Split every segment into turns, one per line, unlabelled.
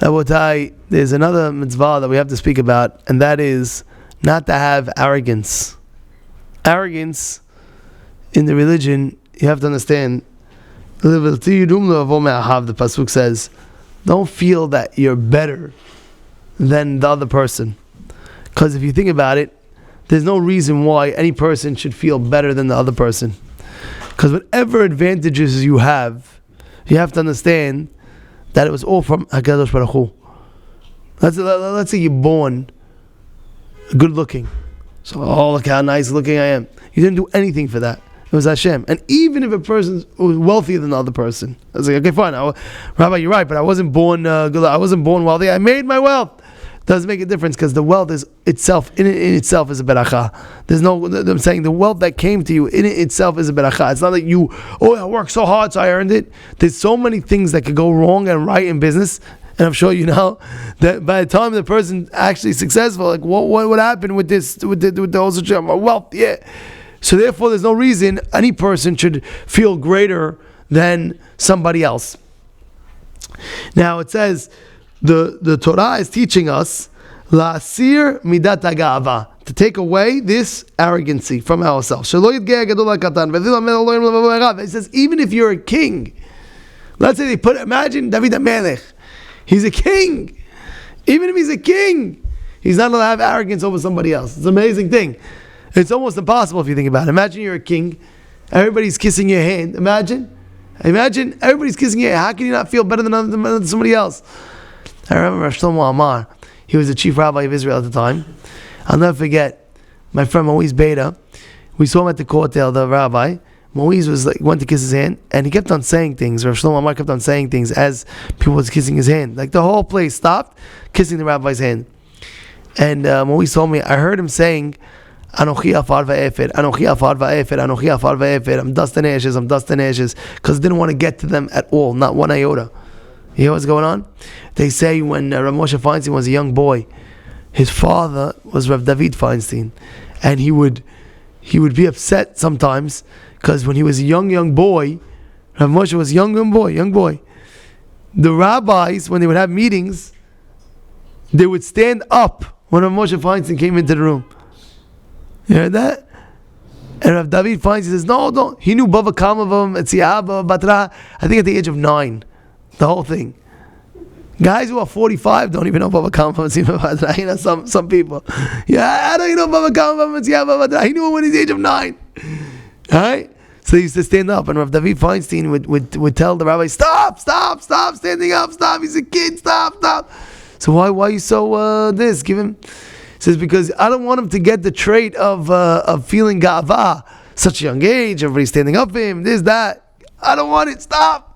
Rabotai, there's another mitzvah that we have to speak about, and that is not to have arrogance. Arrogance in the religion, you have to understand, the pasuk says, don't feel that you're better than the other person. Because if you think about it, there's no reason why any person should feel better than the other person. Because whatever advantages you have to understand that it was all from HaKadosh Baruch Hu. Let's say you're born good looking. So, look how nice looking I am. You didn't do anything for that. It was Hashem. And even if a person was wealthier than the other person, I was like, okay, fine, Rabbi, you're right, but I wasn't born good. I wasn't born wealthy. I made my wealth. Doesn't make a difference, because the wealth is itself, in itself is a beracha. I'm saying the wealth that came to you in it itself is a beracha. It's not that I worked so hard so I earned it. There's so many things that could go wrong and right in business, and I'm sure you know that by the time the person's actually successful, like what happened with this, with the whole situation, my wealth, yeah. So therefore, there's no reason any person should feel greater than somebody else. Now it says, the Torah is teaching us la'asir midat ha'ga'ava, to take away this arrogancy from ourselves. It says even if you're a king, let's say imagine David HaMelech, he's a king. Even if he's a king, he's not allowed to have arrogance over somebody else. It's an amazing thing. It's almost impossible if you think about it. Imagine you're a king, everybody's kissing your hand. Imagine everybody's kissing your hand. How can you not feel better than somebody else? I remember Shlomo Amar. He was the chief rabbi of Israel at the time. I'll never forget my friend Moise Beta. We saw him at the courtyard, the rabbi. Moise went to kiss his hand, and he kept on saying things. Rav Shlomo Amar kept on saying things as people was kissing his hand. Like the whole place stopped kissing the rabbi's hand. And Moise told me, I heard him saying, Anochi afar va'efed, Anochi afar va'efed, Anochi afar va'efed. I'm dust and ashes, because I didn't want to get to them at all, not one iota. You know what's going on? They say when Rav Moshe Feinstein was a young boy, his father was Rav David Feinstein, and he would be upset sometimes because when he was a young boy, Rav Moshe was a young boy. The rabbis, when they would have meetings, they would stand up when Rav Moshe Feinstein came into the room. You heard that? And Rav David Feinstein says, no, don't. He knew Bava Kamavam, Etziaba, Batra, I think at the age of 9. The whole thing. Guys who are 45 don't even know Bava Kama Mitzvah Badra. You know, some people. Yeah, I don't even know Bava Kama Mitzvah Badra. He knew it when he's the age of 9. Alright? So he used to stand up, and Rav David Feinstein would tell the rabbi, stop standing up, stop, he's a kid, stop. So why are you so this? Give him. He says, because I don't want him to get the trait of feeling ga'ava. Such a young age, everybody's standing up for him, this, that. I don't want it, stop.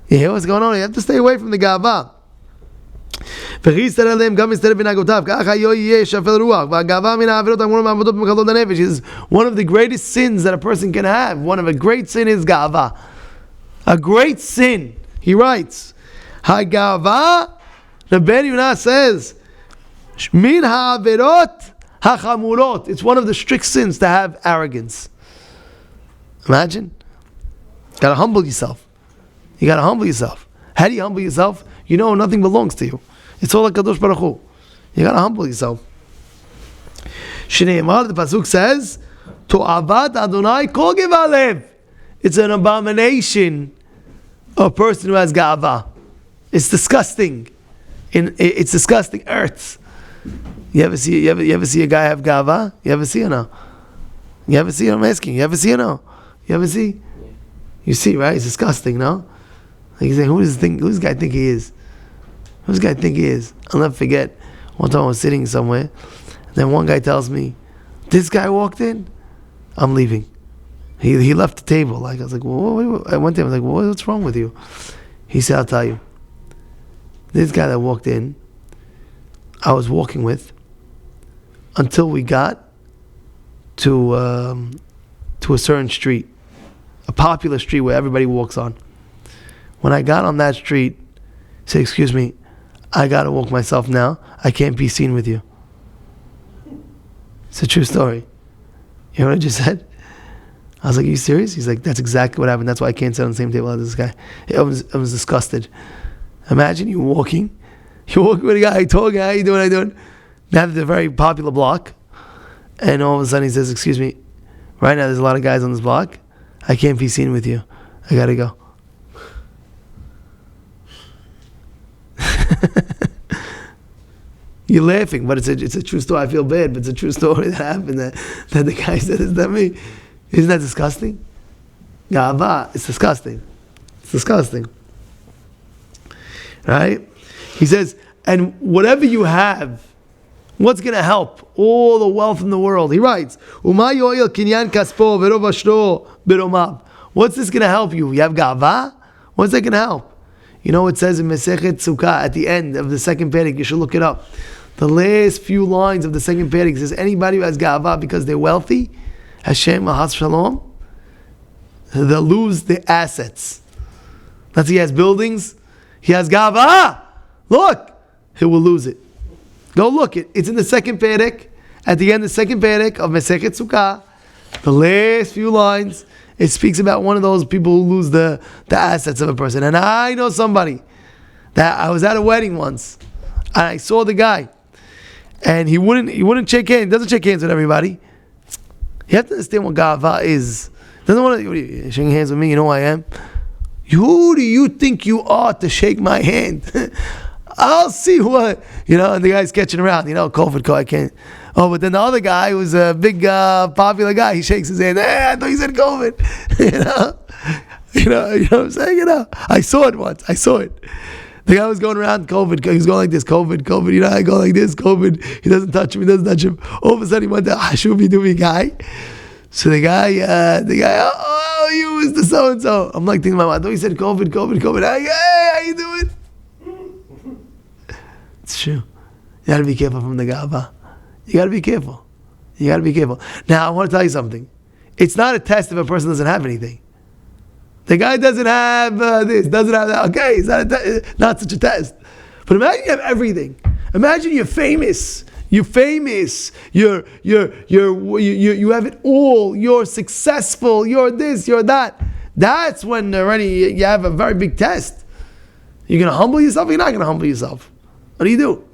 You hear what's going on? You have to stay away from the ga'ava. One of the greatest sins that a person can have. One of a great sin is ga'ava. A great sin. He writes, Ha'ga'ava, Rabbi Yonah says, Min ha'averot ha'chamurot. It's one of the strict sins to have arrogance. Imagine. You gotta humble yourself. How do you humble yourself? You know nothing belongs to you. It's all like Kadosh Baruch Hu. You gotta humble yourself. Shneimar, the pasuk says, To'avat Adonai kol gevalev. It's an abomination of a person who has ga'ava. It's disgusting. It's disgusting. Earth. You ever see a guy have ga'ava? You ever see or no? You ever see? I'm asking. You ever see or no? You ever see? You see, right? It's disgusting, no? Like you say, who does this guy think he is? Who does this guy think he is? I'll never forget. One time I was sitting somewhere, and then one guy tells me, "This guy walked in. I'm leaving." He left the table. Like I was like, "Whoa." I went to him. I was like, "What's wrong with you?" He said, "I'll tell you. This guy that walked in, I was walking with until we got to a certain street, a popular street where everybody walks on. When I got on that street, he said, 'Excuse me, I got to walk myself now. I can't be seen with you.'" It's a true story. You know what I just said? I was like, "Are you serious?" He's like, "That's exactly what happened. That's why I can't sit on the same table as this guy." I was disgusted. Imagine you walking You're walking with a guy, talking, how you doing, how you doing? Now there's a very popular block, and all of a sudden he says, excuse me, right now there's a lot of guys on this block. I can't be seen with you. I gotta go. You're laughing, but it's a true story. I feel bad, but it's a true story that happened, that the guy said, is that me? Isn't that disgusting? Ga'ava, it's disgusting. It's disgusting. Right? He says, and whatever you have, what's going to help? All the wealth in the world. He writes, what's this going to help you? You have ga'ava? What's that going to help? You know, it says in Masechet Sukkah at the end of the second perek, you should look it up. The last few lines of the second perek says, anybody who has ga'ava because they're wealthy, Hashem Ahas Shalom, they'll lose their assets. That's he has buildings, he has ga'ava. Look, he will lose it. Go look it. It's in the second perek, at the end of the second perek of Masechet Sukkah. The last few lines, it speaks about one of those people who lose the assets of a person. And I know somebody that I was at a wedding once, and I saw the guy, and he wouldn't shake hands. He doesn't shake hands with everybody. You have to understand what ga'ava is. Doesn't want to shaking hands with me. You know who I am. Who do you think you are to shake my hand? I'll see what And the guy's sketching around. COVID. I can't. Oh, but then the other guy was a big popular guy. He shakes his hand. Hey, I thought you said COVID. You know what I'm saying. I saw it once. I saw it. The guy was going around COVID. He was going like this, COVID. I go like this, COVID. He doesn't touch him. All of a sudden, he went to Hashubi Dubi guy. So the guy, oh, you is the so and so. I'm like thinking, I thought he said COVID. Hey, how you doing? It's true. You got to be careful from the ga'ava. You got to be careful. Now, I want to tell you something. It's not a test if a person doesn't have anything. The guy doesn't have this, doesn't have that. Okay, it's not such a test. But imagine you have everything. Imagine you're famous. You have it all. You're successful. You're this. You're that. That's when already you have a very big test. You're going to humble yourself. Or you're not going to humble yourself. What do you do?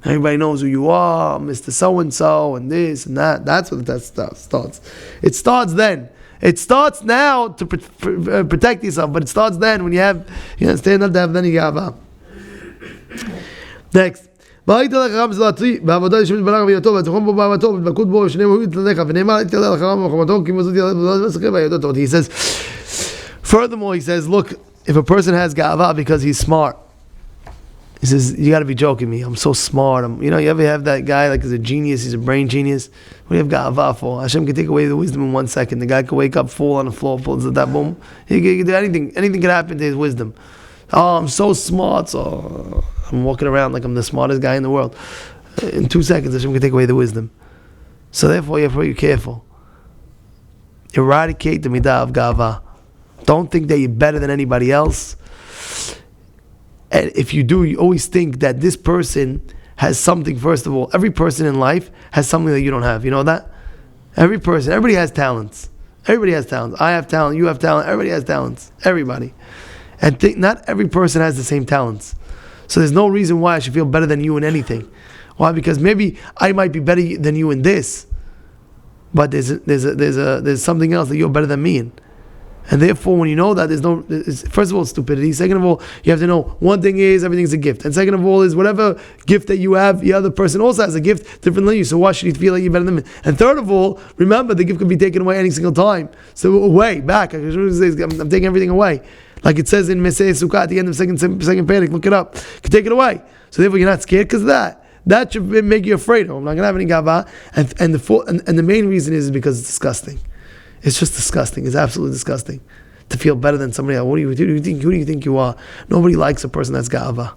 Everybody knows who you are, Mr. So-and-so, and this and that. That's what the test starts. It starts then. It starts now to protect yourself, but it starts then when you stand up to have then you have. Next. He says, furthermore, he says, look, if a person has ga'ava because he's smart, he says, you got to be joking me. I'm so smart. You ever have that guy like he's a genius, he's a brain genius. What do you have ga'ava for? Hashem can take away the wisdom in 1 second. The guy can wake up, fall on the floor, pulls that boom. He can do anything. Anything can happen to his wisdom. Oh, I'm so smart. So I'm walking around like I'm the smartest guy in the world. In 2 seconds, Hashem can take away the wisdom. So therefore, you have to be careful. Eradicate the midah of ga'ava. Don't think that you're better than anybody else. And if you do, you always think that this person has something. First of all, every person in life has something that you don't have. You know that? Everybody has talents. Everybody has talents. I have talent, you have talent, everybody has talents. Everybody. And not every person has the same talents. So there's no reason why I should feel better than you in anything. Why? Because maybe I might be better than you in this, but there's something else that you're better than me in. And therefore, when you know that, first of all, stupidity. Second of all, you have to know one thing is everything's a gift. And second of all is whatever gift that you have, the other person also has a gift different than you. So why should you feel like you're better than me? And third of all, remember the gift can be taken away any single time. So away, back. I'm taking everything away. Like it says in Mesei Sukkah at the end of second perek, look it up. You can take it away. So therefore, you're not scared because of that. That should make you afraid. Oh, I'm not going to have any ga'ava. And the main reason is because it's disgusting. It's just disgusting. It's absolutely disgusting to feel better than somebody else. Who do you think you are? Nobody likes a person that's ga'ava.